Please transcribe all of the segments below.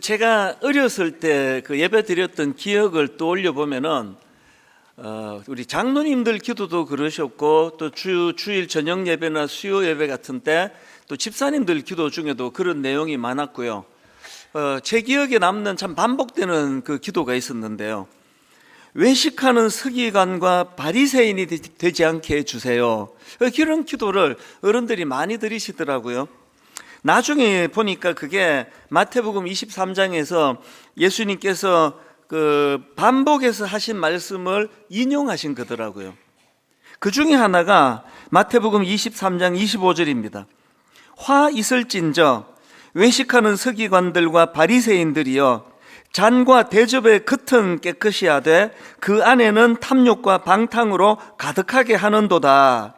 제가 어렸을 때 예배 드렸던 기억을 떠올려 보면은 우리 장로님들 기도도 그러셨고, 또 주일 저녁 예배나 수요 예배 같은 때 또 집사님들 기도 중에도 그런 내용이 많았고요. 제 기억에 남는 참 반복되는 그 기도가 있었는데요. 외식하는 서기관과 바리새인이 되지 않게 해주세요. 그런 기도를 어른들이 많이 드리시더라고요. 나중에 보니까 그게 마태복음 23장에서 예수님께서 반복해서 하신 말씀을 인용하신 거더라고요. 그 중에 하나가 마태복음 23장 25절입니다. 화 있을진저 외식하는 서기관들과 바리새인들이여 잔과 대접의 겉은 깨끗이 하되 그 안에는 탐욕과 방탕으로 가득하게 하는도다.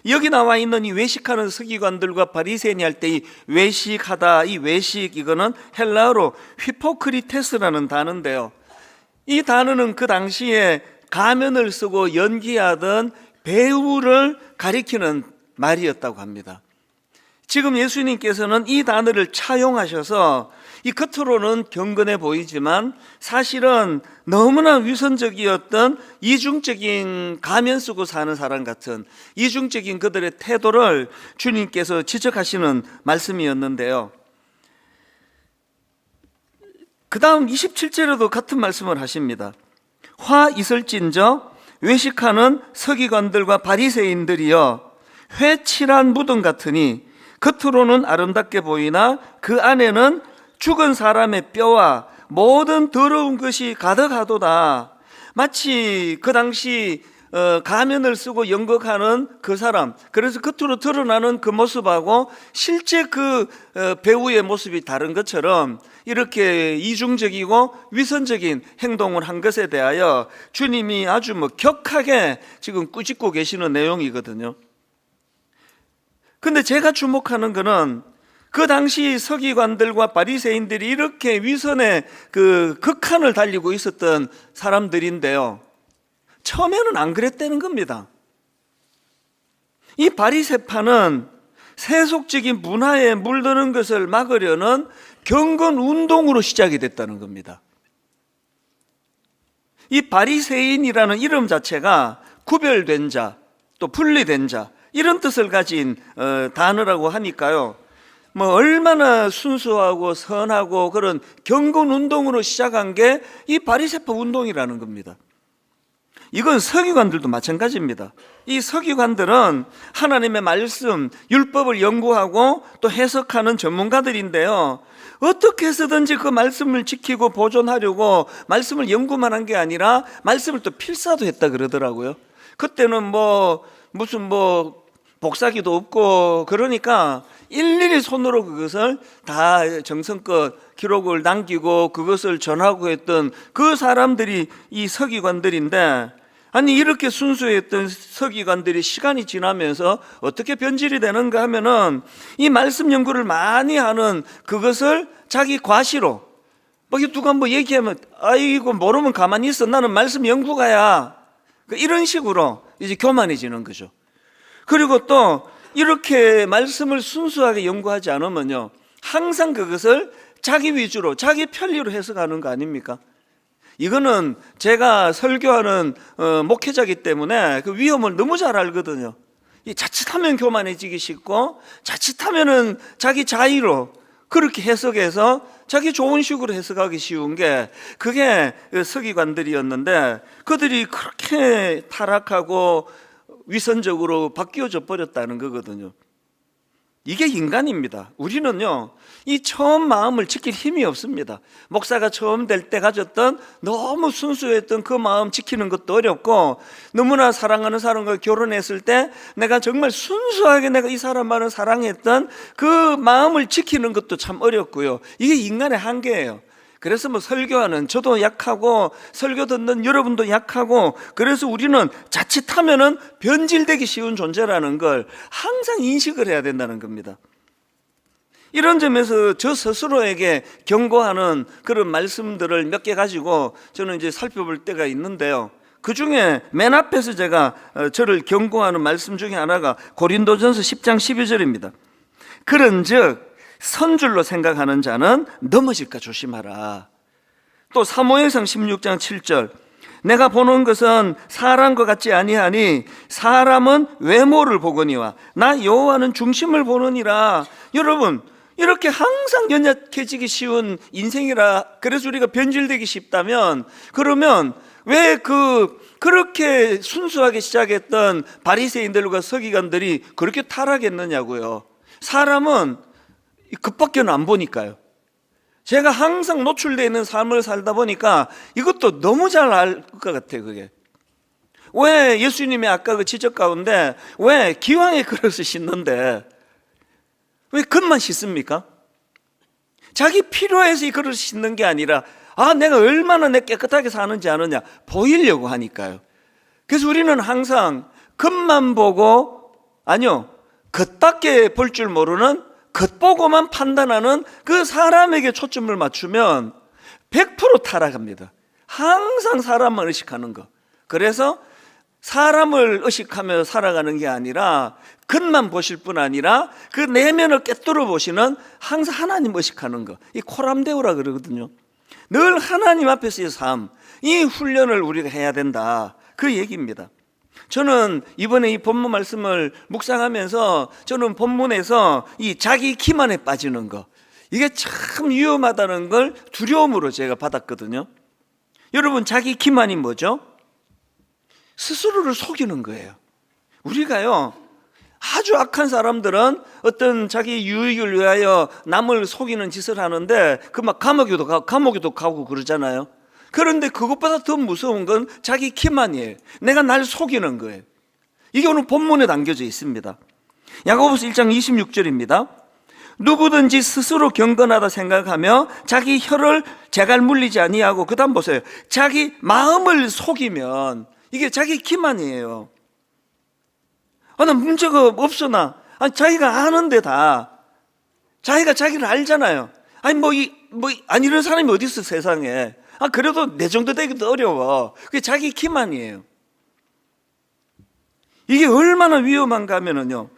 여기 나와 있는 이 외식하는 서기관들과 바리새인이 할 때 이 외식하다, 이 외식, 이거는 헬라어로 휘포크리테스라는 단어인데요. 이 단어는 그 당시에 가면을 쓰고 연기하던 배우를 가리키는 말이었다고 합니다. 지금 예수님께서는 이 단어를 차용하셔서 이 겉으로는 경건해 보이지만 사실은 너무나 위선적이었던 이중적인 가면 쓰고 사는 사람 같은 이중적인 그들의 태도를 주님께서 지적하시는 말씀이었는데요. 그 다음 27절에도 같은 말씀을 하십니다. 화 있을진저 외식하는 서기관들과 바리새인들이여 회칠한 무덤 같으니 겉으로는 아름답게 보이나 그 안에는 죽은 사람의 뼈와 모든 더러운 것이 가득하도다. 마치 그 당시 가면을 쓰고 연극하는 그 사람, 그래서 겉으로 드러나는 그 모습하고 실제 그 배우의 모습이 다른 것처럼 이렇게 이중적이고 위선적인 행동을 한 것에 대하여 주님이 아주 격하게 지금 꾸짖고 계시는 내용이거든요. 근데 제가 주목하는 것은 그 당시 서기관들과 바리새인들이 이렇게 위선의 극한을 달리고 있었던 사람들인데요, 처음에는 안 그랬다는 겁니다. 이 바리새파는 세속적인 문화에 물드는 것을 막으려는 경건 운동으로 시작이 됐다는 겁니다. 이 바리새인이라는 이름 자체가 구별된 자, 또 분리된 자, 이런 뜻을 가진 단어라고 하니까요, 얼마나 순수하고 선하고 그런 경건 운동으로 시작한 게 이 바리새파 운동이라는 겁니다. 이건 서기관들도 마찬가지입니다. 이 서기관들은 하나님의 말씀, 율법을 연구하고 또 해석하는 전문가들인데요, 어떻게 해서든지 그 말씀을 지키고 보존하려고 말씀을 연구만 한 게 아니라 말씀을 또 필사도 했다 그러더라고요. 그때는 무슨 복사기도 없고 그러니까 일일이 손으로 그것을 다 정성껏 기록을 남기고 그것을 전하고 했던 그 사람들이 이 서기관들인데, 아니 이렇게 순수했던 서기관들이 시간이 지나면서 어떻게 변질이 되는가 하면은 이 말씀 연구를 많이 하는 그것을 자기 과시로 누가 얘기하면 아이고 모르면 가만히 있어, 나는 말씀 연구가야, 이런 식으로 이제 교만해지는 거죠. 그리고 또 이렇게 말씀을 순수하게 연구하지 않으면요, 항상 그것을 자기 위주로 자기 편리로 해석하는 거 아닙니까? 이거는 제가 설교하는 목회자이기 때문에 그 위험을 너무 잘 알거든요. 자칫하면 교만해지기 쉽고 자칫하면은 자기 자의로 그렇게 해석해서 자기 좋은 식으로 해석하기 쉬운 게 그게 서기관들이었는데, 그들이 그렇게 타락하고 위선적으로 바뀌어져 버렸다는 거거든요. 이게 인간입니다. 우리는요, 이 처음 마음을 지킬 힘이 없습니다. 목사가 처음 될 때 가졌던 너무 순수했던 그 마음 지키는 것도 어렵고, 너무나 사랑하는 사람과 결혼했을 때 내가 정말 순수하게 내가 이 사람만을 사랑했던 그 마음을 지키는 것도 참 어렵고요. 이게 인간의 한계예요. 그래서 설교하는 저도 약하고 설교 듣는 여러분도 약하고, 그래서 우리는 자칫하면은 변질되기 쉬운 존재라는 걸 항상 인식을 해야 된다는 겁니다. 이런 점에서 저 스스로에게 경고하는 그런 말씀들을 몇 개 가지고 저는 이제 살펴볼 때가 있는데요, 그 중에 맨 앞에서 제가 저를 경고하는 말씀 중에 하나가 고린도전서 10장 12절입니다. 그런즉 선줄로 생각하는 자는 넘어질까 조심하라. 또 사무엘상 16장 7절, 내가 보는 것은 사람과 같지 아니하니 사람은 외모를 보거니와 나 여호와는 중심을 보느니라. 여러분, 이렇게 항상 연약해지기 쉬운 인생이라, 그래서 우리가 변질되기 쉽다면, 그러면 왜 그렇게 순수하게 시작했던 바리새인들과 서기관들이 그렇게 타락했느냐고요. 사람은 그밖에는 안 보니까요. 제가 항상 노출되어 있는 삶을 살다 보니까 이것도 너무 잘 알 것 같아요. 그게 왜 예수님이 아까 그 지적 가운데 왜 기왕에 그릇을 씻는데 왜 겉만 씻습니까? 자기 필요해서 이 그릇을 씻는 게 아니라 내가 얼마나 깨끗하게 사는지 아느냐 보이려고 하니까요. 그래서 우리는 항상 겉만 보고, 아니요, 겉밖에 볼 줄 모르는, 겉보고만 판단하는 그 사람에게 초점을 맞추면 100% 타락합니다. 항상 사람만 의식하는 거. 그래서 사람을 의식하며 살아가는 게 아니라 겉만 보실 뿐 아니라 그 내면을 꿰뚫어 보시는, 항상 하나님 의식하는 거, 이 코람데오라 그러거든요. 늘 하나님 앞에서의 삶, 이 훈련을 우리가 해야 된다, 그 얘기입니다. 저는 이번에 이 본문 말씀을 묵상하면서 저는 본문에서 이 자기 기만에 빠지는 거, 이게 참 위험하다는 걸 두려움으로 제가 받았거든요. 여러분, 자기 기만이 뭐죠? 스스로를 속이는 거예요. 우리가요, 아주 악한 사람들은 어떤 자기 유익을 위하여 남을 속이는 짓을 하는데 그 막 감옥에도 가고 그러잖아요. 그런데 그것보다 더 무서운 건 자기 기만이에요. 내가 날 속이는 거예요. 이게 오늘 본문에 담겨져 있습니다. 야고보서 1장 26절입니다. 누구든지 스스로 경건하다 생각하며 자기 혀를 재갈 물리지 아니하고, 그 다음 보세요. 자기 마음을 속이면 이게 자기 기만이에요. 나 문제가 없어. 자기가 아는데 다. 자기가 자기를 알잖아요. 이런 사람이 어디 있어 세상에. 그래도 내 정도 되기도 어려워. 그게 자기 기만이에요. 이게 얼마나 위험한가 하면은요,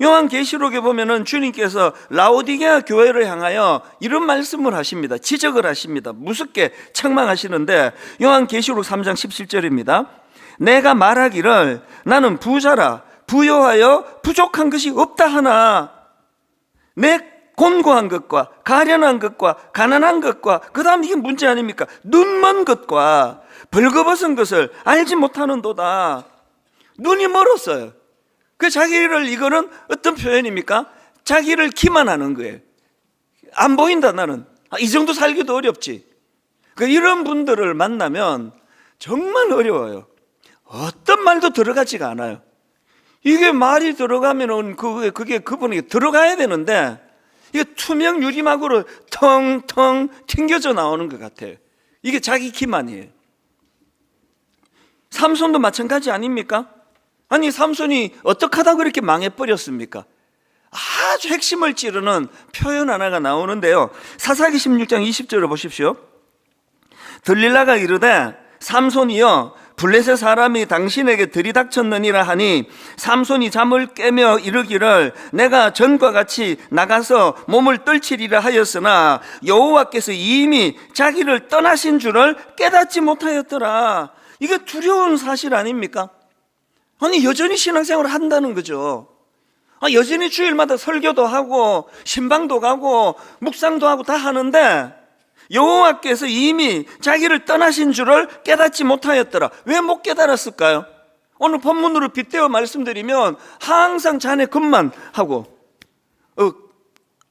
요한계시록에 보면은 주님께서 라오디게아 교회를 향하여 이런 말씀을 하십니다. 지적을 하십니다. 무섭게 책망하시는데 요한계시록 3장 17절입니다. 내가 말하기를 나는 부자라 부여하여 부족한 것이 없다 하나 내 곤고한 것과 가련한 것과 가난한 것과, 그 다음 이게 문제 아닙니까? 눈먼 것과 벌거벗은 것을 알지 못하는도다. 눈이 멀었어요. 그 자기를, 이거는 어떤 표현입니까? 자기를 기만하는 거예요. 안 보인다 나는. 이 정도 살기도 어렵지. 이런 분들을 만나면 정말 어려워요. 어떤 말도 들어가지가 않아요. 이게 말이 들어가면은 그게 그분에게 들어가야 되는데 이게 투명 유리막으로 텅텅 튕겨져 나오는 것 같아요. 이게 자기 기만이에요. 삼손도 마찬가지 아닙니까? 삼손이 어떻게 하다 그렇게 망해버렸습니까? 아주 핵심을 찌르는 표현 하나가 나오는데요. 사사기 16장 20절을 보십시오. 들릴라가 이르되 삼손이여 블레셋 사람이 당신에게 들이닥쳤느니라 하니 삼손이 잠을 깨며 이르기를 내가 전과 같이 나가서 몸을 떨치리라 하였으나 여호와께서 이미 자기를 떠나신 줄을 깨닫지 못하였더라. 이게 두려운 사실 아닙니까? 여전히 신앙생활을 한다는 거죠. 여전히 주일마다 설교도 하고 신방도 가고 묵상도 하고 다 하는데 여호와께서 이미 자기를 떠나신 줄을 깨닫지 못하였더라. 왜 못 깨달았을까요? 오늘 본문으로 빗대어 말씀드리면 항상 자네 것만 하고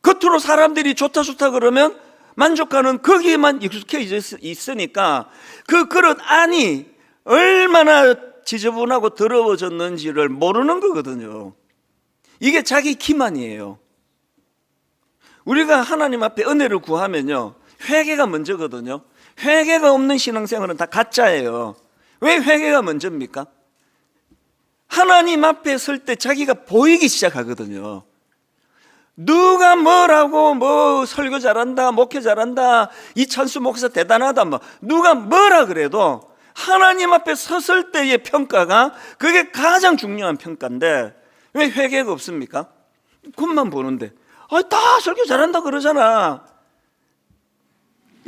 겉으로 사람들이 좋다 그러면 만족하는 거기에만 익숙해져 있으니까 그 그릇 안이 얼마나 지저분하고 더러워졌는지를 모르는 거거든요. 이게 자기 기만이에요. 우리가 하나님 앞에 은혜를 구하면요, 회개가 먼저거든요. 회개가 없는 신앙생활은 다 가짜예요. 왜 회개가 먼저입니까? 하나님 앞에 설 때 자기가 보이기 시작하거든요. 누가 뭐라고 설교 잘한다, 목회 잘한다, 이찬수 목사 대단하다, 누가 뭐라 그래도 하나님 앞에 섰을 때의 평가가 그게 가장 중요한 평가인데 왜 회개가 없습니까? 겉만 보는데 다 설교 잘한다 그러잖아.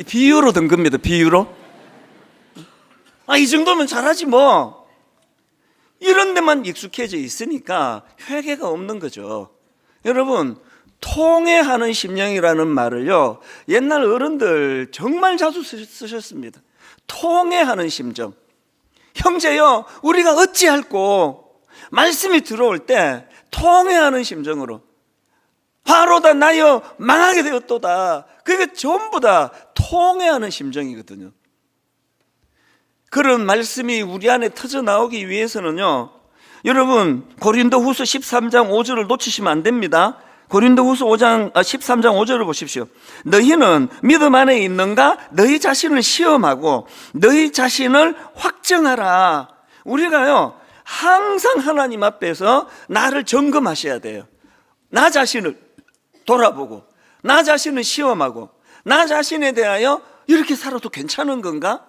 비유로 든 겁니다. 비유로. 이 정도면 잘하지 뭐. 이런 데만 익숙해져 있으니까 회개가 없는 거죠. 여러분, 통회하는 심령이라는 말을요, 옛날 어른들 정말 자주 쓰셨습니다. 통회하는 심정. 형제요, 우리가 어찌할꼬 말씀이 들어올 때 통회하는 심정으로, 바로다 나여 망하게 되었도다. 그게 전부 다 통회하는 심정이거든요. 그런 말씀이 우리 안에 터져 나오기 위해서는요, 여러분, 고린도후서 13장 5절을 놓치시면 안 됩니다. 고린도후서 13장 5절을 보십시오. 너희는 믿음 안에 있는가? 너희 자신을 시험하고 너희 자신을 확정하라. 우리가요, 항상 하나님 앞에서 나를 점검하셔야 돼요. 나 자신을 돌아보고, 나 자신을 시험하고, 나 자신에 대하여 이렇게 살아도 괜찮은 건가?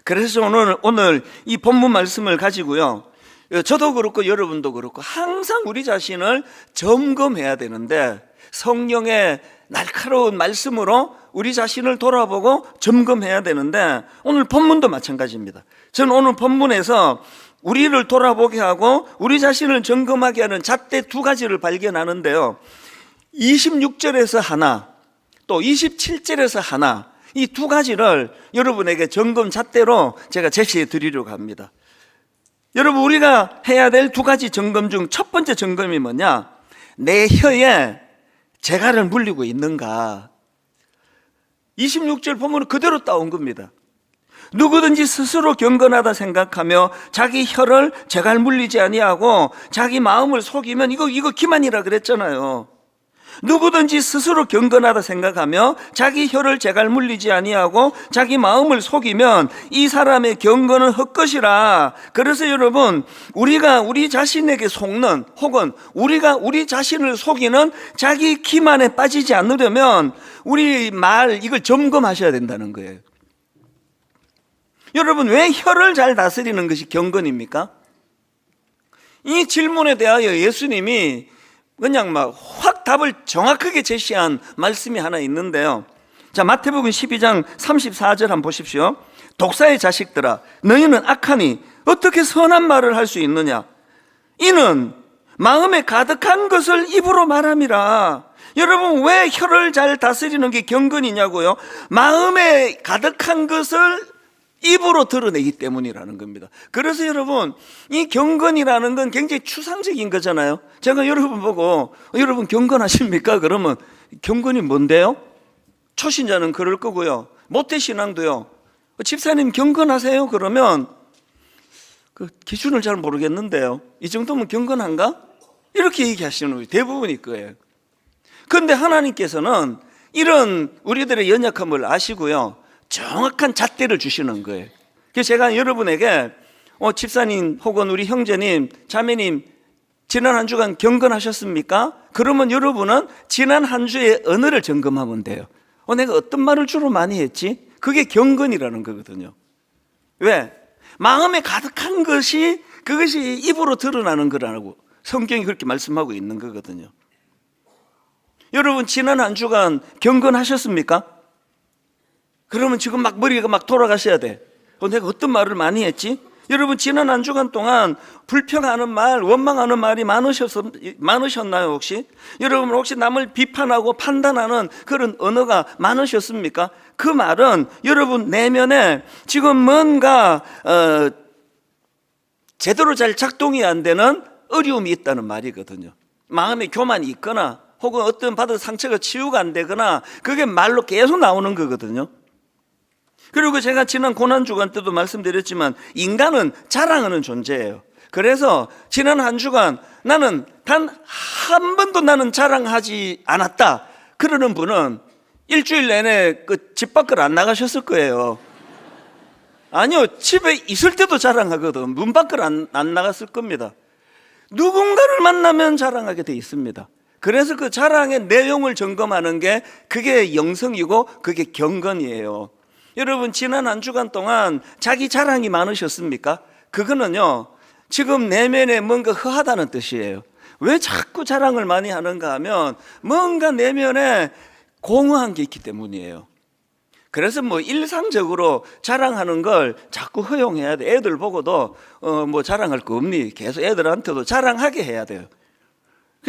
그래서 오늘 이 본문 말씀을 가지고요, 저도 그렇고 여러분도 그렇고 항상 우리 자신을 점검해야 되는데, 성령의 날카로운 말씀으로 우리 자신을 돌아보고 점검해야 되는데, 오늘 본문도 마찬가지입니다. 저는 오늘 본문에서 우리를 돌아보게 하고 우리 자신을 점검하게 하는 잣대 두 가지를 발견하는데요, 26절에서 하나, 또 27절에서 하나, 이 두 가지를 여러분에게 점검 잣대로 제가 제시해 드리려고 합니다. 여러분, 우리가 해야 될 두 가지 점검 중 첫 번째 점검이 뭐냐? 내 혀에 재갈을 물리고 있는가? 26절 보면 그대로 따온 겁니다. 누구든지 스스로 경건하다 생각하며 자기 혀를 재갈 물리지 아니하고 자기 마음을 속이면 이거 기만이라 그랬잖아요. 누구든지 스스로 경건하다 생각하며 자기 혀를 재갈 물리지 아니하고 자기 마음을 속이면 이 사람의 경건은 헛것이라. 그래서 여러분, 우리가 우리 자신에게 속는, 혹은 우리가 우리 자신을 속이는 자기 기만에 빠지지 않으려면 우리 말 이걸 점검하셔야 된다는 거예요. 여러분, 왜 혀를 잘 다스리는 것이 경건입니까? 이 질문에 대하여 예수님이 그냥 막 확 답을 정확하게 제시한 말씀이 하나 있는데요. 자, 마태복음 12장 34절 한번 보십시오. 독사의 자식들아, 너희는 악하니 어떻게 선한 말을 할 수 있느냐? 이는 마음에 가득한 것을 입으로 말함이라. 여러분, 왜 혀를 잘 다스리는 게 경건이냐고요? 마음에 가득한 것을 입으로 드러내기 때문이라는 겁니다. 그래서 여러분, 이 경건이라는 건 굉장히 추상적인 거잖아요. 제가 여러분 보고 여러분 경건하십니까? 그러면 경건이 뭔데요? 초신자는 그럴 거고요, 모태신앙도요, 집사님 경건하세요? 그러면 그 기준을 잘 모르겠는데요, 이 정도면 경건한가? 이렇게 얘기하시는 거예요. 대부분일 거예요. 그런데 하나님께서는 이런 우리들의 연약함을 아시고요, 정확한 잣대를 주시는 거예요. 그래서 제가 여러분에게 집사님 혹은 우리 형제님, 자매님, 지난 한 주간 경건하셨습니까? 그러면 여러분은 지난 한 주의 언어를 점검하면 돼요. 내가 어떤 말을 주로 많이 했지? 그게 경건이라는 거거든요. 왜? 마음에 가득한 것이, 그것이 입으로 드러나는 거라고 성경이 그렇게 말씀하고 있는 거거든요. 여러분, 지난 한 주간 경건하셨습니까? 그러면 지금 막 머리가 막 돌아가셔야 돼. 내가 어떤 말을 많이 했지? 여러분, 지난 한 주간 동안 불평하는 말, 원망하는 말이 많으셨나요 혹시? 여러분, 혹시 남을 비판하고 판단하는 그런 언어가 많으셨습니까? 그 말은 여러분 내면에 지금 뭔가 제대로 잘 작동이 안 되는 어려움이 있다는 말이거든요. 마음에 교만이 있거나 혹은 어떤 받은 상처가 치유가 안 되거나 그게 말로 계속 나오는 거거든요. 그리고 제가 지난 고난주간 때도 말씀드렸지만 인간은 자랑하는 존재예요. 그래서 지난 한 주간 나는 단 한 번도 나는 자랑하지 않았다 그러는 분은 일주일 내내 그 집 밖을 안 나가셨을 거예요. 아니요, 집에 있을 때도 자랑하거든. 문 밖을 안 나갔을 겁니다. 누군가를 만나면 자랑하게 돼 있습니다. 그래서 그 자랑의 내용을 점검하는 게 그게 영성이고 그게 경건이에요. 여러분, 지난 한 주간 동안 자기 자랑이 많으셨습니까? 그거는요, 지금 내면에 뭔가 허하다는 뜻이에요. 왜 자꾸 자랑을 많이 하는가 하면 뭔가 내면에 공허한 게 있기 때문이에요. 그래서 뭐 일상적으로 자랑하는 걸 자꾸 허용해야 돼. 애들 보고도 뭐 자랑할 거 없니? 계속 애들한테도 자랑하게 해야 돼요.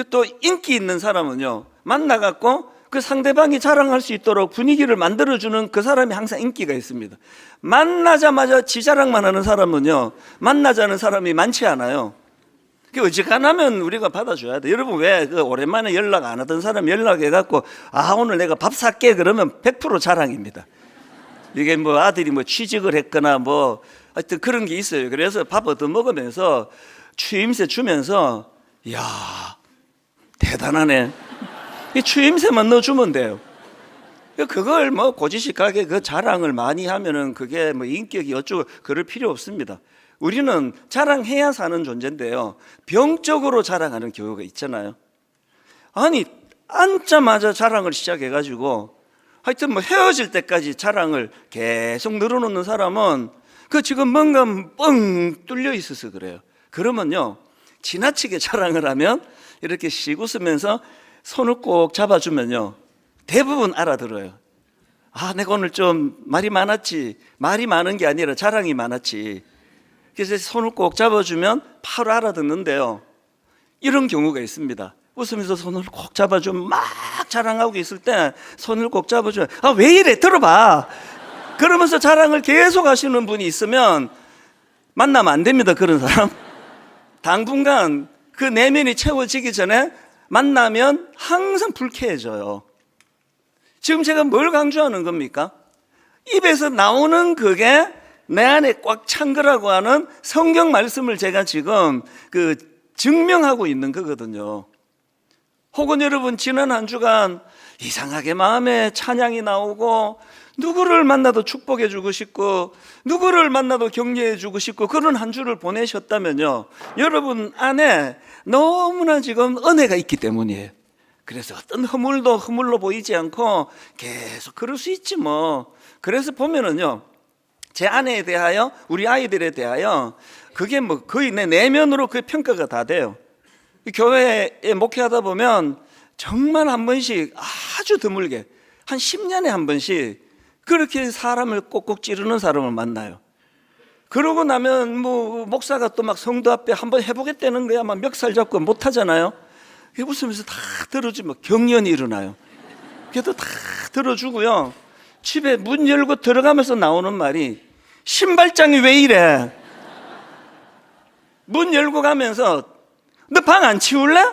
또 인기 있는 사람은요, 만나갖고 그 상대방이 자랑할 수 있도록 분위기를 만들어주는 그 사람이 항상 인기가 있습니다. 만나자마자 지 자랑만 하는 사람은요, 만나자는 사람이 많지 않아요. 어지간하면 우리가 받아줘야 돼. 여러분, 왜 그 오랜만에 연락 안 하던 사람 연락해갖고 오늘 내가 밥 살게 그러면 100% 자랑입니다. 이게 뭐 아들이 뭐 취직을 했거나 뭐 하여튼 그런 게 있어요. 그래서 밥 얻어먹으면서 추임새 주면서 이야 대단하네. 이 추임새만 넣어주면 돼요. 그걸 뭐 고지식하게 그 자랑을 많이 하면은 그게 뭐 인격이 어쩌고 그럴 필요 없습니다. 우리는 자랑해야 사는 존재인데요, 병적으로 자랑하는 경우가 있잖아요. 아니 앉자마자 자랑을 시작해가지고 하여튼 뭐 헤어질 때까지 자랑을 계속 늘어놓는 사람은 그 지금 뭔가 뻥 뚫려 있어서 그래요. 그러면요, 지나치게 자랑을 하면 이렇게 씩 웃으면서 손을 꼭 잡아주면요, 대부분 알아들어요. 아, 내가 오늘 좀 말이 많았지. 말이 많은 게 아니라 자랑이 많았지. 그래서 손을 꼭 잡아주면 바로 알아듣는데요, 이런 경우가 있습니다. 웃으면서 손을 꼭 잡아주면 막 자랑하고 있을 때 손을 꼭 잡아주면 왜 이래 들어봐 그러면서 자랑을 계속 하시는 분이 있으면 만나면 안 됩니다. 그런 사람 당분간 그 내면이 채워지기 전에 만나면 항상 불쾌해져요. 지금 제가 뭘 강조하는 겁니까? 입에서 나오는 그게 내 안에 꽉 찬 거라고 하는 성경 말씀을 제가 지금 증명하고 있는 거거든요. 혹은 여러분, 지난 한 주간 이상하게 마음에 찬양이 나오고 누구를 만나도 축복해 주고 싶고 누구를 만나도 격려해 주고 싶고 그런 한 주를 보내셨다면요, 여러분 안에 너무나 지금 은혜가 있기 때문이에요. 그래서 어떤 허물도 허물로 보이지 않고 계속 그럴 수 있지 뭐. 그래서 보면은요, 제 아내에 대하여 우리 아이들에 대하여 그게 뭐 거의 내 내면으로 그 평가가 다 돼요. 교회에 목회하다 보면 정말 한 번씩 아주 드물게 한 10년에 한 번씩 그렇게 사람을 꼭꼭 찌르는 사람을 만나요. 그러고 나면 뭐 목사가 또 막 성도 앞에 한번 해보겠다는 거야. 막 멱살 잡고 못 하잖아요. 웃으면서 다 들어주면 경련이 일어나요. 그래도 다 들어주고요, 집에 문 열고 들어가면서 나오는 말이 신발장이 왜 이래? 문 열고 가면서 너 방 안 치울래?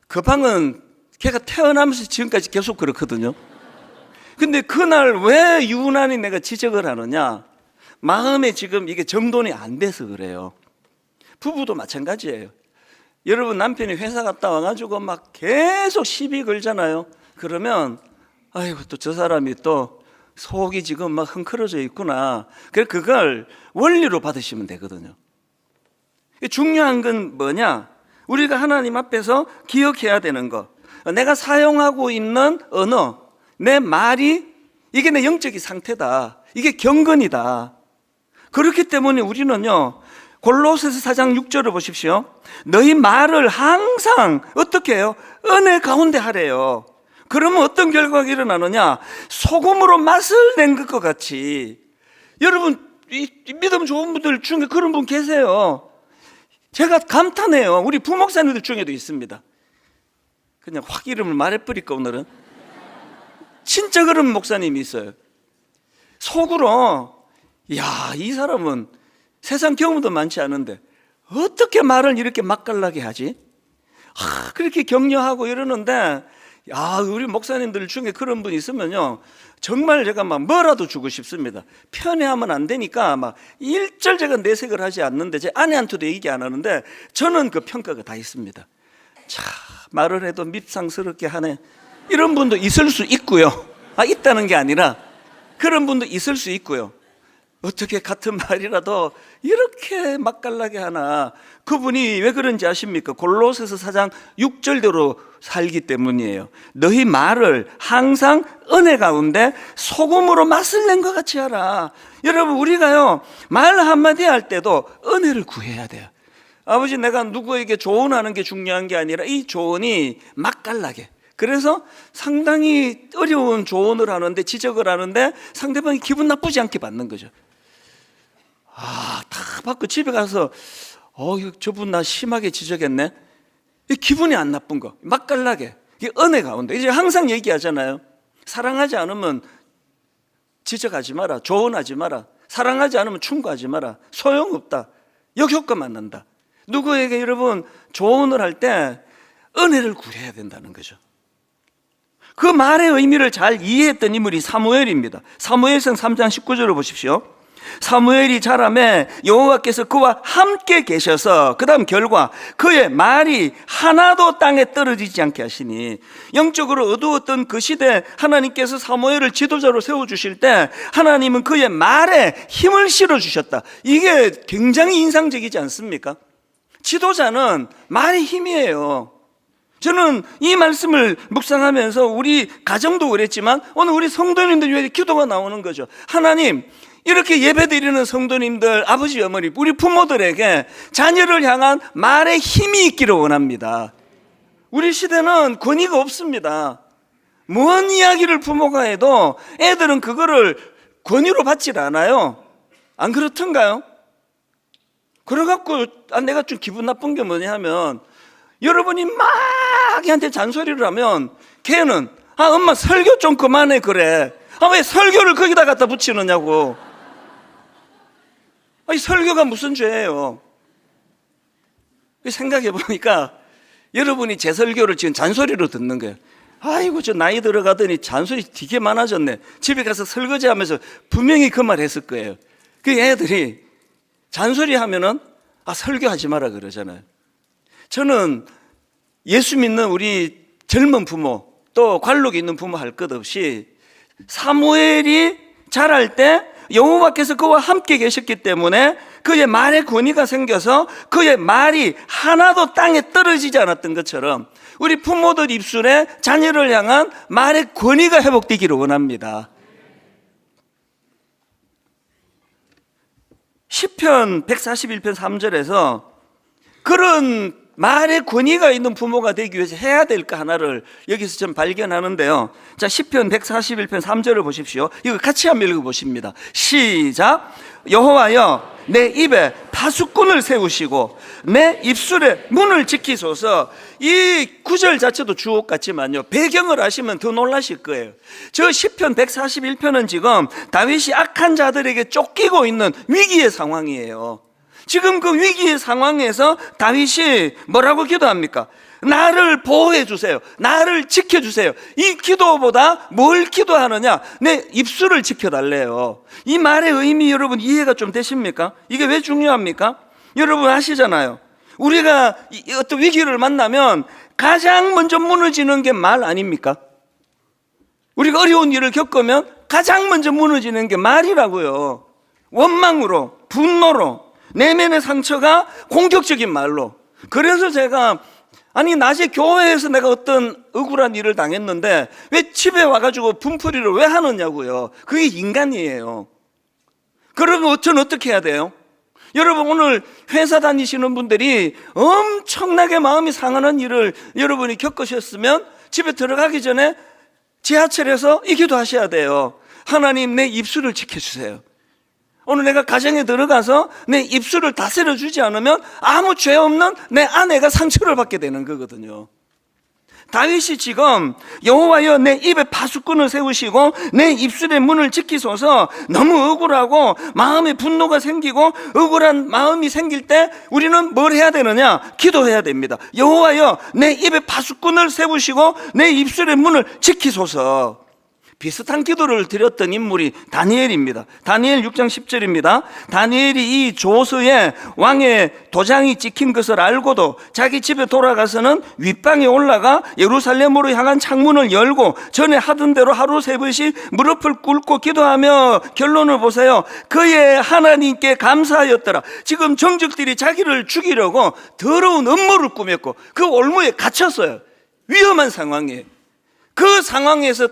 그 방은 걔가 태어나면서 지금까지 계속 그렇거든요. 근데 그날 왜 유난히 내가 지적을 하느냐, 마음에 지금 이게 정돈이 안 돼서 그래요. 부부도 마찬가지예요. 여러분, 남편이 회사 갔다 와가지고 막 계속 시비 걸잖아요. 그러면 아이고 또 저 사람이 또 속이 지금 막 흥크러져 있구나. 그래서 그걸 원리로 받으시면 되거든요. 중요한 건 뭐냐, 우리가 하나님 앞에서 기억해야 되는 거, 내가 사용하고 있는 언어, 내 말이 이게 내 영적인 상태다, 이게 경건이다. 그렇기 때문에 우리는요, 골로새서 4장 6절을 보십시오. 너희 말을 항상 어떻게 해요? 은혜 가운데 하래요. 그러면 어떤 결과가 일어나느냐, 소금으로 맛을 낸 것과 같이. 여러분, 믿음 좋은 분들 중에 그런 분 계세요. 제가 감탄해요. 우리 부목사님들 중에도 있습니다. 그냥 확 이름을 말해버릴까 오늘은. 진짜 그런 목사님이 있어요. 속으로 야, 이 사람은 세상 경험도 많지 않은데 어떻게 말을 이렇게 맛깔나게 하지? 그렇게 격려하고 이러는데, 우리 목사님들 중에 그런 분이 있으면요, 정말 제가 막 뭐라도 주고 싶습니다. 편애하면 안 되니까 막 일절 제가 내색을 하지 않는데, 제 아내한테도 얘기 안 하는데 저는 그 평가가 다 있습니다. 자, 말을 해도 밉상스럽게 하네, 이런 분도 있을 수 있고요. 있다는 게 아니라 그런 분도 있을 수 있고요. 어떻게 같은 말이라도 이렇게 맛깔나게 하나. 그분이 왜 그런지 아십니까? 골로새서 4장 6절대로 살기 때문이에요. 너희 말을 항상 은혜 가운데 소금으로 맛을 낸 것 같이 하라. 여러분, 우리가요, 말 한마디 할 때도 은혜를 구해야 돼요. 아버지, 내가 누구에게 조언하는 게 중요한 게 아니라 이 조언이 맛깔나게. 그래서 상당히 어려운 조언을 하는데, 지적을 하는데 상대방이 기분 나쁘지 않게 받는 거죠. 다 받고 집에 가서 저분 나 심하게 지적했네. 기분이 안 나쁜 거, 맛깔나게. 이게 은혜 가운데. 이제 항상 얘기하잖아요. 사랑하지 않으면 지적하지 마라, 조언하지 마라. 사랑하지 않으면 충고하지 마라. 소용없다. 역효과만 난다. 누구에게 여러분 조언을 할 때 은혜를 구해야 된다는 거죠. 그 말의 의미를 잘 이해했던 인물이 사무엘입니다. 사무엘상 3장 19절을 보십시오. 사무엘이 자라매 여호와께서 그와 함께 계셔서, 그 다음 결과, 그의 말이 하나도 땅에 떨어지지 않게 하시니, 영적으로 어두웠던 그 시대 하나님께서 사무엘을 지도자로 세워주실 때 하나님은 그의 말에 힘을 실어주셨다. 이게 굉장히 인상적이지 않습니까? 지도자는 말의 힘이에요. 저는 이 말씀을 묵상하면서 우리 가정도 그랬지만 오늘 우리 성도님들 위해 기도가 나오는 거죠. 하나님, 이렇게 예배드리는 성도님들, 아버지, 어머니, 우리 부모들에게 자녀를 향한 말에 힘이 있기를 원합니다. 우리 시대는 권위가 없습니다. 뭔 이야기를 부모가 해도 애들은 그거를 권위로 받질 않아요. 안 그렇던가요? 그래갖고 내가 좀 기분 나쁜 게 뭐냐 하면, 여러분이 막 걔한테 잔소리를 하면 걔는 엄마 설교 좀 그만해 그래. 왜 설교를 거기다 갖다 붙이느냐고. 이 설교가 무슨 죄예요? 생각해 보니까 여러분이 제 설교를 지금 잔소리로 듣는 거예요. 아이고, 저 나이 들어가더니 잔소리 되게 많아졌네. 집에 가서 설거지 하면서 분명히 그 말 했을 거예요. 그 애들이 잔소리 하면은 설교하지 마라 그러잖아요. 저는 예수 믿는 우리 젊은 부모, 또 관록이 있는 부모 할 것 없이, 사무엘이 자랄 때 여호와께서 그와 함께 계셨기 때문에 그의 말에 권위가 생겨서 그의 말이 하나도 땅에 떨어지지 않았던 것처럼 우리 부모들 입술에 자녀를 향한 말의 권위가 회복되기를 원합니다. 시편 141편 3절에서 그런 말의 권위가 있는 부모가 되기 위해서 해야 될 거 하나를 여기서 좀 발견하는데요. 자, 시편 141편 3절을 보십시오. 이거 같이 한번 읽어보십니다. 시작. 여호와여, 내 입에 파수꾼을 세우시고 내 입술에 문을 지키소서. 이 구절 자체도 주옥 같지만요, 배경을 아시면 더 놀라실 거예요. 저 시편 141편은 지금 다윗이 악한 자들에게 쫓기고 있는 위기의 상황이에요. 지금 그 위기의 상황에서 다윗이 뭐라고 기도합니까? 나를 보호해 주세요. 나를 지켜주세요. 이 기도보다 뭘 기도하느냐? 내 입술을 지켜달래요. 이 말의 의미 여러분 이해가 좀 되십니까? 이게 왜 중요합니까? 여러분 아시잖아요. 우리가 어떤 위기를 만나면 가장 먼저 무너지는 게 말 아닙니까? 우리가 어려운 일을 겪으면 가장 먼저 무너지는 게 말이라고요. 원망으로, 분노로, 내면의 상처가 공격적인 말로. 그래서 제가 낮에 교회에서 내가 어떤 억울한 일을 당했는데 왜 집에 와가지고 분풀이를 왜 하느냐고요. 그게 인간이에요. 그러면 저는 어떻게 해야 돼요? 여러분 오늘 회사 다니시는 분들이 엄청나게 마음이 상하는 일을 여러분이 겪으셨으면 집에 들어가기 전에 지하철에서 이 기도하셔야 돼요. 하나님, 내 입술을 지켜주세요. 오늘 내가 가정에 들어가서 내 입술을 다스려 주지 않으면 아무 죄 없는 내 아내가 상처를 받게 되는 거거든요. 다윗이 지금 여호와여, 내 입에 파수꾼을 세우시고 내 입술의 문을 지키소서. 너무 억울하고 마음에 분노가 생기고 억울한 마음이 생길 때 우리는 뭘 해야 되느냐? 기도해야 됩니다. 여호와여, 내 입에 파수꾼을 세우시고 내 입술의 문을 지키소서. 비슷한 기도를 드렸던 인물이 다니엘입니다. 다니엘 6장 10절입니다. 다니엘이 이 조서에 왕의 도장이 찍힌 것을 알고도 자기 집에 돌아가서는 윗방에 올라가 예루살렘으로 향한 창문을 열고 전에 하던 대로 하루 3번씩 무릎을 꿇고 기도하며, 결론을 보세요. 그의 하나님께 감사하였더라. 지금 정적들이 자기를 죽이려고 더러운 음모를 꾸몄고 그 올무에 갇혔어요. 위험한 상황이에요. 그 상황에서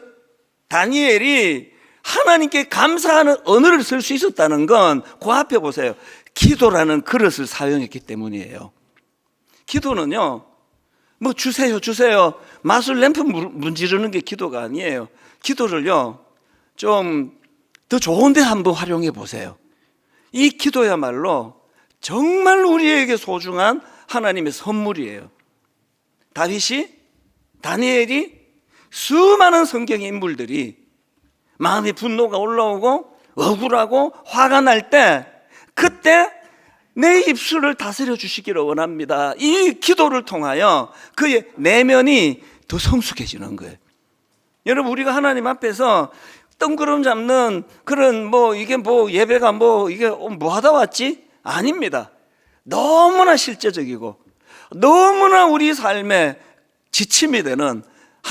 다니엘이 하나님께 감사하는 언어를 쓸 수 있었다는 건 그 앞에 보세요. 기도라는 그릇을 사용했기 때문이에요. 기도는요, 뭐 주세요 주세요 마술 램프 문지르는 게 기도가 아니에요. 기도를요 좀 더 좋은 데 한번 활용해 보세요. 이 기도야말로 정말 우리에게 소중한 하나님의 선물이에요. 다니엘이 수많은 성경의 인물들이 마음의 분노가 올라오고 억울하고 화가 날 때, 그때 내 입술을 다스려 주시기를 원합니다. 이 기도를 통하여 그의 내면이 더 성숙해지는 거예요. 여러분, 우리가 하나님 앞에서 뜬구름 잡는 그런 이게 예배가 이게 뭐 하다 왔지? 아닙니다. 너무나 실제적이고 너무나 우리 삶에 지침이 되는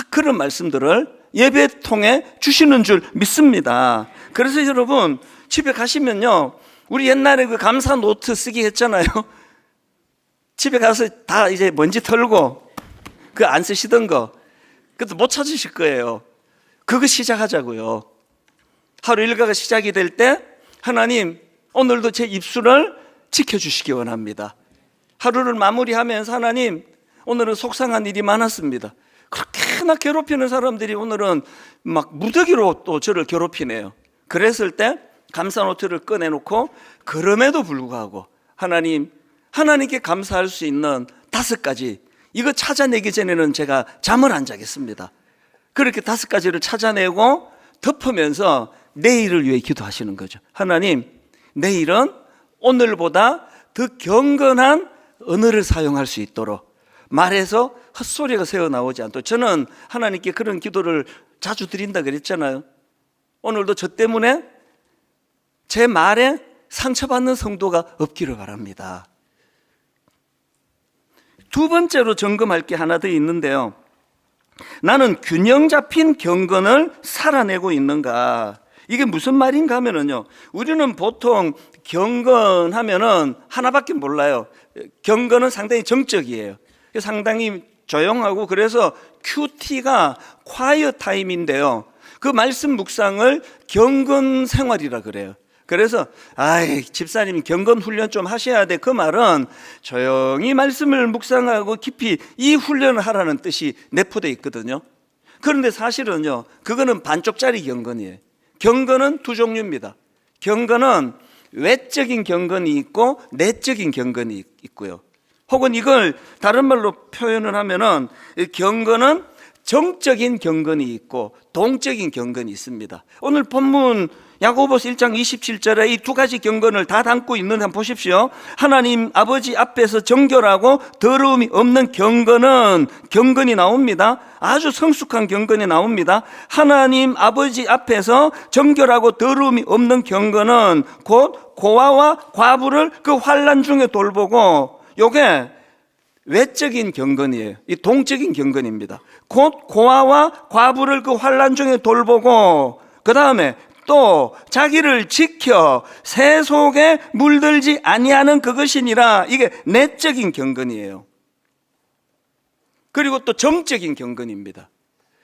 그런 말씀들을 예배 통해 주시는 줄 믿습니다. 그래서 여러분, 집에 가시면요, 우리 옛날에 그 감사 노트 쓰기 했잖아요. 집에 가서 다 이제 먼지 털고 그 안 쓰시던 거, 그것도 못 찾으실 거예요. 그거 시작하자고요. 하루 일과가 시작이 될 때, 하나님 오늘도 제 입술을 지켜주시기 원합니다. 하루를 마무리하면서, 하나님 오늘은 속상한 일이 많았습니다. 그렇게나 괴롭히는 사람들이 오늘은 막 무더기로 또 저를 괴롭히네요. 그랬을 때 감사 노트를 꺼내놓고, 그럼에도 불구하고 하나님께 감사할 수 있는 5가지, 이거 찾아내기 전에는 제가 잠을 안 자겠습니다. 그렇게 5가지를 찾아내고 덮으면서 내일을 위해 기도하시는 거죠. 하나님, 내일은 오늘보다 더 경건한 언어를 사용할 수 있도록, 말에서 헛소리가 새어나오지 않도록. 저는 하나님께 그런 기도를 자주 드린다 그랬잖아요. 오늘도 저 때문에 제 말에 상처받는 성도가 없기를 바랍니다. 두 번째로 점검할 게 하나 더 있는데요, 나는 균형 잡힌 경건을 살아내고 있는가? 이게 무슨 말인가 하면은요, 우리는 보통 경건하면은 하나밖에 몰라요. 경건은 상당히 정적이에요. 상당히 조용하고, 그래서 QT가 quiet time인데요, 그 말씀 묵상을 경건 생활이라 그래요. 그래서 집사님 경건 훈련 좀 하셔야 돼, 그 말은 조용히 말씀을 묵상하고 깊이 이 훈련을 하라는 뜻이 내포되어 있거든요. 그런데 사실은요, 그거는 반쪽짜리 경건이에요. 경건은 두 종류입니다. 경건은 외적인 경건이 있고 내적인 경건이 있고요. 혹은 이걸 다른 말로 표현을 하면은, 경건은 정적인 경건이 있고 동적인 경건이 있습니다. 오늘 본문 야고보서 1장 27절에 이 2가지 경건을 다 담고 있는데 한번 보십시오. 하나님 아버지 앞에서 정결하고 더러움이 없는 경건이 나옵니다. 아주 성숙한 경건이 나옵니다. 하나님 아버지 앞에서 정결하고 더러움이 없는 경건은 곧 고아와 과부를 그 환난 중에 돌보고, 요게 외적인 경건이에요. 이 동적인 경건입니다. 곧 고아와 과부를 그 환난 중에 돌보고, 그 다음에 또 자기를 지켜 새 속에 물들지 아니하는 그것이니라. 이게 내적인 경건이에요. 그리고 또 정적인 경건입니다.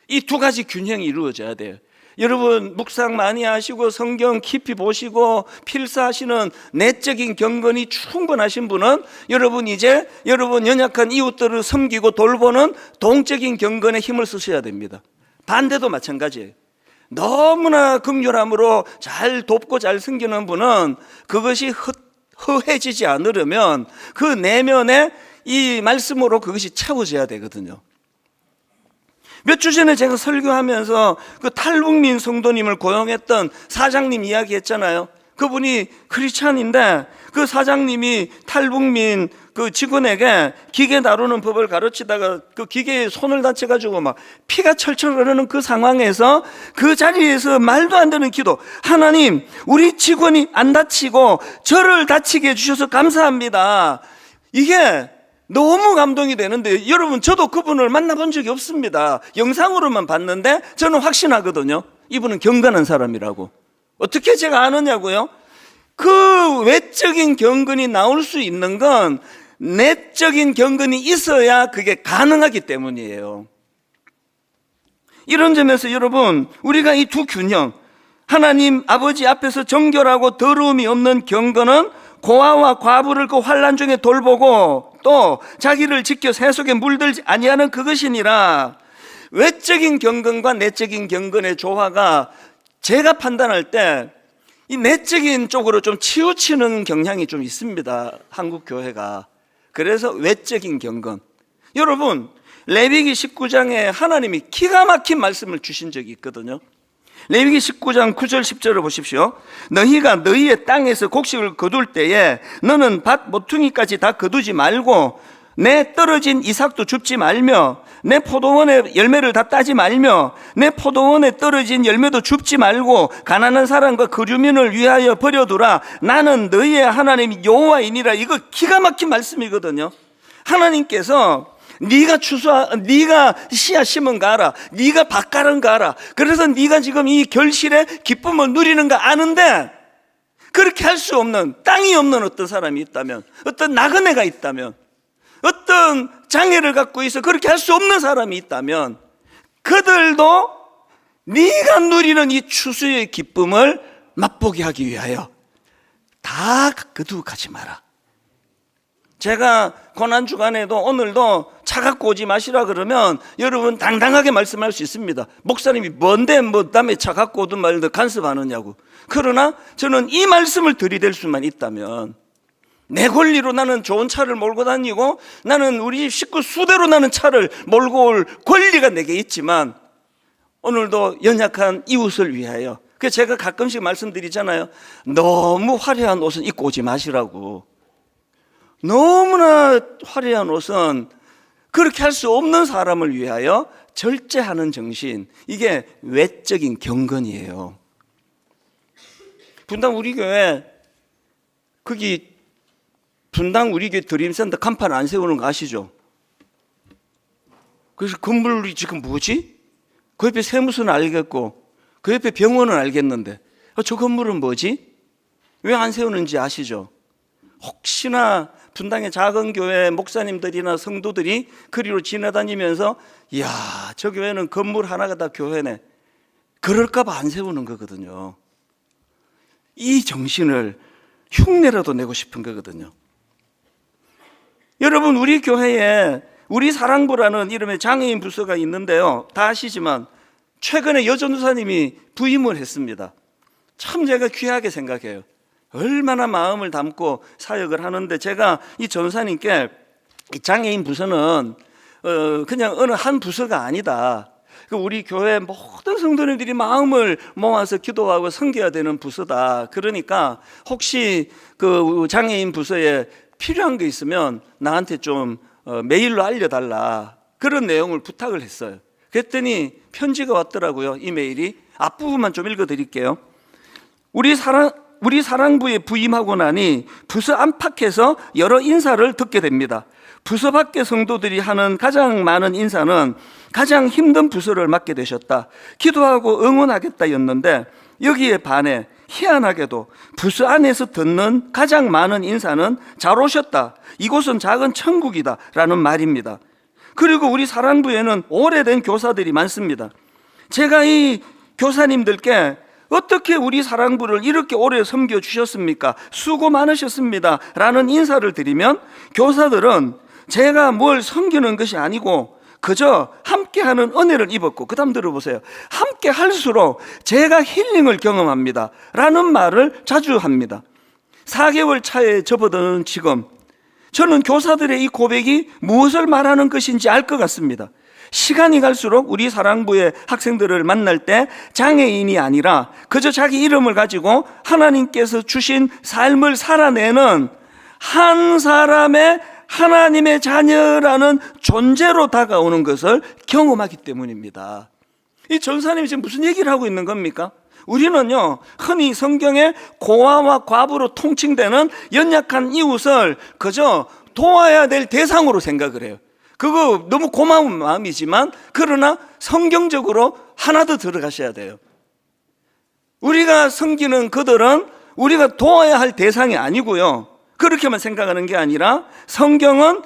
이 2가지 균형이 이루어져야 돼요. 여러분, 묵상 많이 하시고 성경 깊이 보시고 필사하시는 내적인 경건이 충분하신 분은, 여러분 연약한 이웃들을 섬기고 돌보는 동적인 경건에 힘을 쓰셔야 됩니다. 반대도 마찬가지예요. 너무나 긍휼함으로 잘 돕고 잘 섬기는 분은 그것이 허해지지 않으려면 그 내면에 이 말씀으로 그것이 채워져야 되거든요. 몇 주 전에 제가 설교하면서 그 탈북민 성도님을 고용했던 사장님 이야기했잖아요. 그분이 크리스찬인데 그 사장님이 탈북민 그 직원에게 기계 다루는 법을 가르치다가 그 기계에 손을 다쳐가지고 막 피가 철철 흐르는 그 상황에서 그 자리에서 말도 안 되는 기도, 하나님 우리 직원이 안 다치고 저를 다치게 해주셔서 감사합니다. 이게 너무 감동이 되는데, 여러분 저도 그분을 만나본 적이 없습니다. 영상으로만 봤는데 저는 확신하거든요. 이분은 경건한 사람이라고. 어떻게 제가 아느냐고요? 그 외적인 경건이 나올 수 있는 건 내적인 경건이 있어야 그게 가능하기 때문이에요. 이런 점에서 여러분, 우리가 이 두 균형, 하나님 아버지 앞에서 정결하고 더러움이 없는 경건은 고아와 과부를 그 환난 중에 돌보고, 또 자기를 지켜 새 속에 물들지 아니하는 그것이니라. 외적인 경건과 내적인 경건의 조화가 제가 판단할 때 이 내적인 쪽으로 좀 치우치는 경향이 좀 있습니다, 한국 교회가. 그래서 외적인 경건. 여러분, 레위기 19장에 하나님이 기가 막힌 말씀을 주신 적이 있거든요. 레위기 19장 9절 10절을 보십시오. 너희가 너희의 땅에서 곡식을 거둘 때에 너는 밭 모퉁이까지 다 거두지 말고 내 떨어진 이삭도 줍지 말며 내 포도원의 열매를 다 따지 말며 내 포도원에 떨어진 열매도 줍지 말고 가난한 사람과 거류민을 위하여 버려두라. 나는 너희의 하나님 여호와이니라. 이거 기가 막힌 말씀이거든요. 하나님께서 네가 씨앗 심은 가라, 네가 밭 가른 가라, 그래서 네가 지금 이 결실의 기쁨을 누리는가 아는데 그렇게 할 수 없는, 땅이 없는 어떤 사람이 있다면, 어떤 나그네가 있다면, 어떤 장애를 갖고 있어 그렇게 할 수 없는 사람이 있다면 그들도 네가 누리는 이 추수의 기쁨을 맛보게 하기 위하여 다 거두고 가지 마라. 제가 고난주간에도 오늘도 차 갖고 오지 마시라 그러면 여러분 당당하게 말씀할 수 있습니다. 목사님이 뭔데 뭐 남의 차 갖고 오든 말든 간섭하느냐고. 그러나 저는 이 말씀을 들이댈 수만 있다면, 내 권리로 나는 좋은 차를 몰고 다니고 나는 우리 식구 수대로 나는 차를 몰고 올 권리가 내게 있지만 오늘도 연약한 이웃을 위하여, 그래서 제가 가끔씩 말씀드리잖아요. 너무 화려한 옷은 입고 오지 마시라고. 너무나 화려한 옷은 그렇게 할 수 없는 사람을 위하여 절제하는 정신, 이게 외적인 경건이에요. 분당 우리 교회 거기 분당 우리 교회 드림센터 간판 안 세우는 거 아시죠? 그래서 건물이 지금 뭐지? 그 옆에 세무서는 알겠고 그 옆에 병원은 알겠는데 저 건물은 뭐지? 왜 안 세우는지 아시죠? 혹시나 분당의 작은 교회 목사님들이나 성도들이 그리로 지나다니면서 이야, 저 교회는 건물 하나가 다 교회네, 그럴까 봐 안 세우는 거거든요. 이 정신을 흉내라도 내고 싶은 거거든요. 여러분, 우리 교회에 우리 사랑부라는 이름의 장애인 부서가 있는데요, 다 아시지만 최근에 여전도사님이 부임을 했습니다. 참 제가 귀하게 생각해요. 얼마나 마음을 담고 사역을 하는데, 제가 이 전사님께 이 장애인 부서는 그냥 어느 한 부서가 아니다, 우리 교회 모든 성도님들이 마음을 모아서 기도하고 섬겨야 되는 부서다. 그러니까 혹시 그 장애인 부서에 필요한 게 있으면 나한테 좀 메일로 알려달라, 그런 내용을 부탁을 했어요. 그랬더니 편지가 왔더라고요. 이메일이 앞부분만 좀 읽어드릴게요. 우리 사랑부에 부임하고 나니 부서 안팎에서 여러 인사를 듣게 됩니다. 부서 밖의 성도들이 하는 가장 많은 인사는 가장 힘든 부서를 맡게 되셨다, 기도하고 응원하겠다였는데, 여기에 반해 희한하게도 부서 안에서 듣는 가장 많은 인사는 잘 오셨다, 이곳은 작은 천국이다 라는 말입니다. 그리고 우리 사랑부에는 오래된 교사들이 많습니다. 제가 이 교사님들께 어떻게 우리 사랑부를 이렇게 오래 섬겨주셨습니까? 수고 많으셨습니다 라는 인사를 드리면 교사들은 제가 뭘 섬기는 것이 아니고 그저 함께하는 은혜를 입었고, 그 다음 들어보세요. 함께 할수록 제가 힐링을 경험합니다 라는 말을 자주 합니다. 4개월 차에 접어드는 지금 저는 교사들의 이 고백이 무엇을 말하는 것인지 알 것 같습니다. 시간이 갈수록 우리 사랑부의 학생들을 만날 때 장애인이 아니라 그저 자기 이름을 가지고 하나님께서 주신 삶을 살아내는 한 사람의 하나님의 자녀라는 존재로 다가오는 것을 경험하기 때문입니다. 이 전사님이 지금 무슨 얘기를 하고 있는 겁니까? 우리는요, 흔히 성경에 고아와 과부로 통칭되는 연약한 이웃을 그저 도와야 될 대상으로 생각을 해요. 그거 너무 고마운 마음이지만, 그러나 성경적으로 하나 더 들어가셔야 돼요. 우리가 섬기는 그들은 우리가 도와야 할 대상이 아니고요, 그렇게만 생각하는 게 아니라 성경은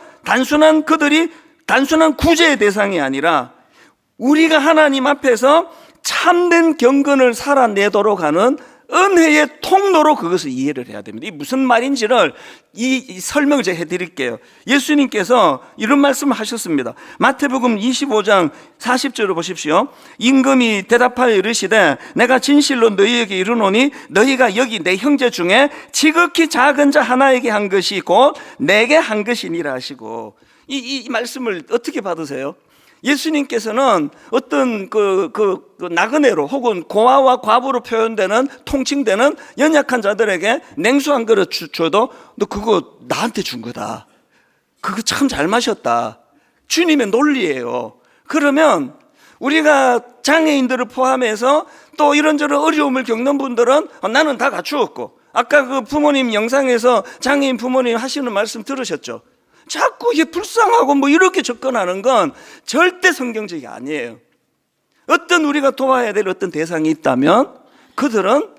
그들이 단순한 구제의 대상이 아니라 우리가 하나님 앞에서 참된 경건을 살아내도록 하는 은혜의 통로로 그것을 이해를 해야 됩니다. 이 무슨 말인지를 이 설명을 제가 해드릴게요. 예수님께서 이런 말씀을 하셨습니다. 마태복음 25장 40절을 보십시오. 임금이 대답하여 이르시되 내가 진실로 너희에게 이르노니 너희가 여기 내 형제 중에 지극히 작은 자 하나에게 한 것이 곧 내게 한 것이니라 하시고, 이 말씀을 어떻게 받으세요? 예수님께서는 어떤 나그네로 혹은 고아와 과부로 표현되는 통칭되는 연약한 자들에게 냉수 한 그릇 줘도 너 그거 나한테 준 거다, 그거 참 잘 마셨다, 주님의 논리예요. 그러면 우리가 장애인들을 포함해서 또 이런저런 어려움을 겪는 분들은 나는 다 갖추었고, 아까 그 부모님 영상에서 장애인 부모님 하시는 말씀 들으셨죠? 자꾸 이게 불쌍하고 뭐 이렇게 접근하는 건 절대 성경적이 아니에요. 어떤 우리가 도와야 될 어떤 대상이 있다면 그들은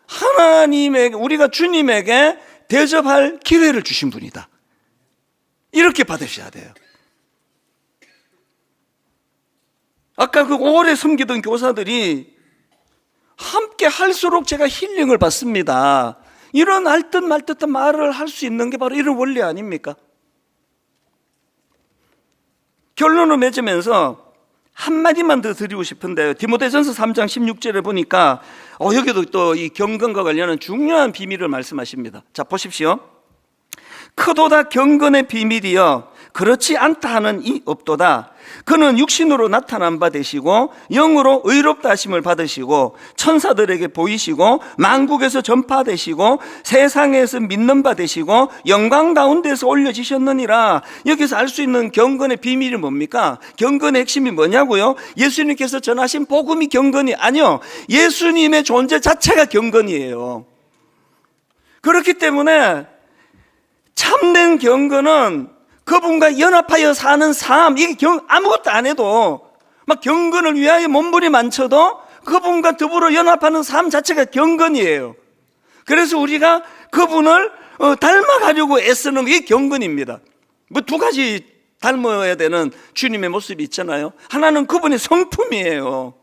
하나님에게, 우리가 주님에게 대접할 기회를 주신 분이다, 이렇게 받으셔야 돼요. 아까 그 오래 섬기던 교사들이 함께 할수록 제가 힐링을 받습니다, 이런 알듯 말듯한 말을 할 수 있는 게 바로 이런 원리 아닙니까? 결론을 맺으면서 한마디만 더 드리고 싶은데요. 디모데전서 3장 16절에 보니까 여기도 또 이 경건과 관련한 중요한 비밀을 말씀하십니다. 자, 보십시오. 크도다 경건의 비밀이여 그렇지 않다 하는 이 없도다. 그는 육신으로 나타난 바 되시고 영으로 의롭다 하심을 받으시고 천사들에게 보이시고 만국에서 전파되시고 세상에서 믿는 바 되시고 영광 가운데서 올려지셨느니라. 여기서 알 수 있는 경건의 비밀이 뭡니까? 경건의 핵심이 뭐냐고요? 예수님께서 전하신 복음이 경건이 아니요, 예수님의 존재 자체가 경건이에요. 그렇기 때문에 참된 경건은 그분과 연합하여 사는 삶, 이게 아무것도 안 해도 막 경건을 위하여 몸부림만쳐도 그분과 더불어 연합하는 삶 자체가 경건이에요. 그래서 우리가 그분을 닮아가려고 애쓰는 게 경건입니다. 뭐 두 가지 닮아야 되는 주님의 모습이 있잖아요. 하나는 그분의 성품이에요.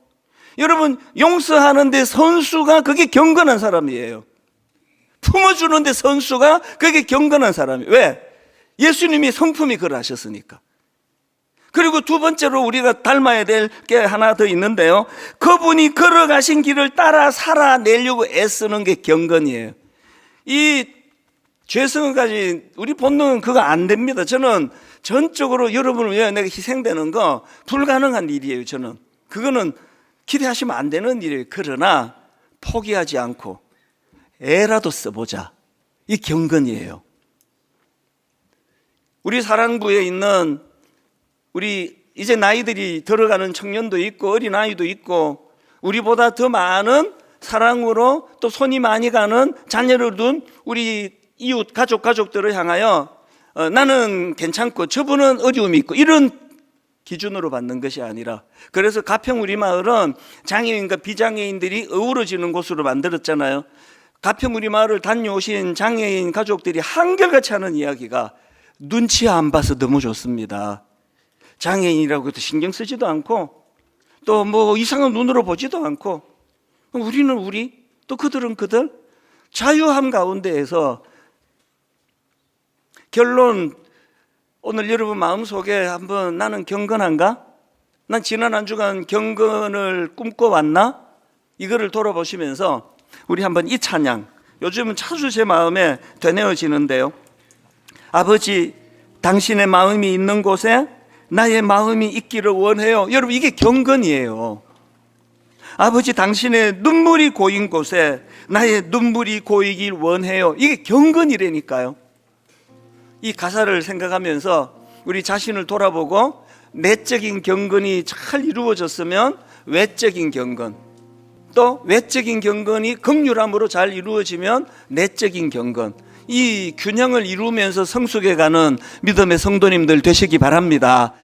여러분, 용서하는데 선수가 그게 경건한 사람이에요. 품어주는데 선수가 그게 경건한 사람이에요. 왜? 예수님이 성품이 그러하셨으니까. 그리고 두 번째로 우리가 닮아야 될 게 하나 더 있는데요, 그분이 걸어가신 길을 따라 살아내려고 애쓰는 게 경건이에요. 이 죄성을 가진 우리 본능은 그거 안 됩니다. 저는 전적으로 여러분을 위해 내가 희생되는 거 불가능한 일이에요. 저는 그거는 기대하시면 안 되는 일이에요. 그러나 포기하지 않고 애라도 써보자, 이 경건이에요. 우리 사랑부에 있는 우리 이제 나이들이 들어가는 청년도 있고 어린아이도 있고 우리보다 더 많은 사랑으로 또 손이 많이 가는 자녀를 둔 우리 이웃 가족들을 향하여 나는 괜찮고 저분은 어려움이 있고 이런 기준으로 받는 것이 아니라, 그래서 가평 우리 마을은 장애인과 비장애인들이 어우러지는 곳으로 만들었잖아요. 가평 우리 마을을 다녀오신 장애인 가족들이 한결같이 하는 이야기가 눈치 안 봐서 너무 좋습니다. 장애인이라고 해도 신경 쓰지도 않고 또 뭐 이상한 눈으로 보지도 않고, 우리는 우리, 또 그들은 그들, 자유함 가운데에서 결론, 오늘 여러분 마음속에 한번 나는 경건한가? 난 지난 한 주간 경건을 꿈꿔왔나? 이거를 돌아보시면서 우리 한번 이 찬양, 요즘은 자주 제 마음에 되뇌어지는데요. 아버지, 당신의 마음이 있는 곳에 나의 마음이 있기를 원해요. 여러분, 이게 경건이에요. 아버지, 당신의 눈물이 고인 곳에 나의 눈물이 고이길 원해요. 이게 경건이라니까요. 이 가사를 생각하면서 우리 자신을 돌아보고 내적인 경건이 잘 이루어졌으면 외적인 경건, 또 외적인 경건이 긍휼함으로 잘 이루어지면 내적인 경건, 이 균형을 이루면서 성숙해 가는 믿음의 성도님들 되시기 바랍니다.